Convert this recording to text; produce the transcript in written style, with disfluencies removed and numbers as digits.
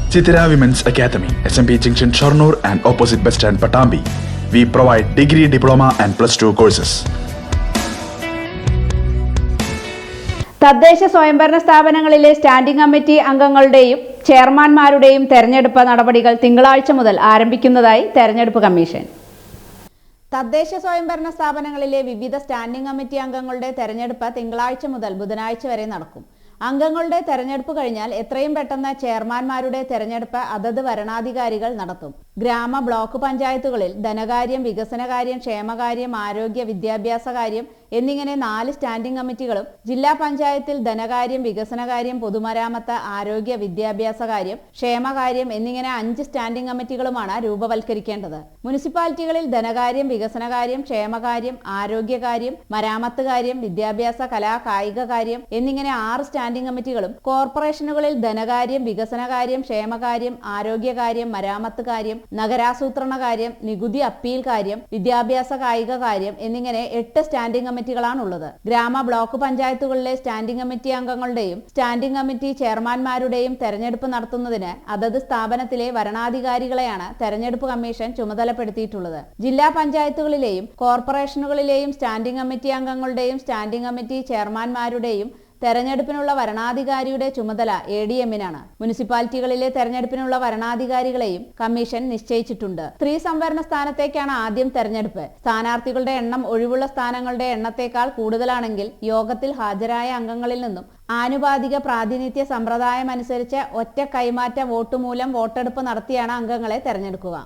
Chitira Women's Academy, SMP Junction, Shornur and opposite bus stand, Patambi. We provide degree, diploma and +2 courses. തദ്ദേശ സ്വയംഭരണ സ്ഥാപനങ്ങളിലെ standing committee അംഗങ്ങളുടെയും ചെയർമാൻമാരുടെയും തെരഞ്ഞെടുപ്പ് നടപടികൾ തിങ്കളാഴ്ച മുതൽ ആരംഭിക്കുന്നതായി തെരഞ്ഞെടുപ്പ് കമ്മീഷൻ. തദ്ദേശ സ്വയംഭരണ സ്ഥാപനങ്ങളിലെ വിവിധ സ്റ്റാൻഡിംഗ് കമ്മിറ്റി അംഗങ്ങളുടെ തെരഞ്ഞെടുപ്പ് തിങ്കളാഴ്ച മുതൽ ബുധനാഴ്ച വരെ നടക്കും. അംഗങ്ങളുടെ തെരഞ്ഞെടുപ്പ് കഴിഞ്ഞാൽ എത്രയും പെട്ടെന്ന് ചെയർമാൻമാരുടെ തെരഞ്ഞെടുപ്പ് അതത് വരണാധികാരികൾ നടത്തും. ഗ്രാമ ബ്ലോക്ക് പഞ്ചായത്തുകളിൽ ധനകാര്യം, വികസനകാര്യം, ക്ഷേമകാര്യം, ആരോഗ്യ, വിദ്യാഭ്യാസ കാര്യം എന്നിങ്ങനെ 4 സ്റ്റാൻഡിംഗ് കമ്മിറ്റികളും, ജില്ലാ പഞ്ചായത്തിൽ ധനകാര്യം, വികസനകാര്യം, പൊതുമരാമത്ത്, ആരോഗ്യ, വിദ്യാഭ്യാസ കാര്യം, ക്ഷേമകാര്യം എന്നിങ്ങനെ 5 സ്റ്റാൻഡിംഗ് കമ്മിറ്റികളുമാണ് രൂപവൽക്കരിക്കേണ്ടത്. മുനിസിപ്പാലിറ്റികളിൽ ധനകാര്യം, വികസനകാര്യം, ക്ഷേമകാര്യം, ആരോഗ്യകാര്യം, മരാമത്ത് കാര്യം, വിദ്യാഭ്യാസ, കലാ, കായിക കാര്യം എന്നിങ്ങനെ 6 സ്റ്റാൻഡിംഗ് കമ്മിറ്റികളും, കോർപ്പറേഷനുകളിൽ ധനകാര്യം, വികസനകാര്യം, ക്ഷേമകാര്യം, ആരോഗ്യകാര്യം, മരാമത്ത് കാര്യം, നഗരാസൂത്രണ കാര്യം, നികുതി അപ്പീൽ കാര്യം, വിദ്യാഭ്യാസ, കായിക കാര്യം എന്നിങ്ങനെ 8 സ്റ്റാൻഡിംഗ് കമ്മിറ്റികളാണുള്ളത്. ഗ്രാമ ബ്ലോക്ക് പഞ്ചായത്തുകളിലെ സ്റ്റാൻഡിംഗ് കമ്മിറ്റി അംഗങ്ങളുടെയും സ്റ്റാൻഡിംഗ് കമ്മിറ്റി ചെയർമാൻമാരുടെയും തെരഞ്ഞെടുപ്പ് നടത്തുന്നതിന് അതത് സ്ഥാപനത്തിലെ വരണാധികാരികളെയാണ് തെരഞ്ഞെടുപ്പ് കമ്മീഷൻ ചുമതലപ്പെടുത്തിയിട്ടുള്ളത്. ജില്ലാ പഞ്ചായത്തുകളിലെയും കോർപ്പറേഷനുകളിലെയും സ്റ്റാൻഡിംഗ് കമ്മിറ്റി അംഗങ്ങളുടെയും സ്റ്റാൻഡിംഗ് കമ്മിറ്റി ചെയർമാൻമാരുടെയും തെരഞ്ഞെടുപ്പിനുള്ള വരണാധികാരിയുടെ ചുമതല ADM-നാണ്. മുനിസിപ്പാലിറ്റികളിലെ തെരഞ്ഞെടുപ്പിനുള്ള വരണാധികാരികളെയും കമ്മീഷൻ നിശ്ചയിച്ചിട്ടുണ്ട്. സ്ത്രീ സംവരണ സ്ഥാനത്തേക്കാണ് ആദ്യം തെരഞ്ഞെടുപ്പ്. സ്ഥാനാർത്ഥികളുടെ എണ്ണം ഒഴിവുള്ള സ്ഥാനങ്ങളുടെ എണ്ണത്തേക്കാൾ കൂടുതലാണെങ്കിൽ യോഗത്തിൽ ഹാജരായ അംഗങ്ങളിൽ നിന്നും ആനുപാതിക പ്രാതിനിധ്യ സമ്പ്രദായം അനുസരിച്ച് ഒറ്റ കൈമാറ്റ വോട്ട് മൂലം വോട്ടെടുപ്പ് നടത്തിയാണ് അംഗങ്ങളെ തെരഞ്ഞെടുക്കുക.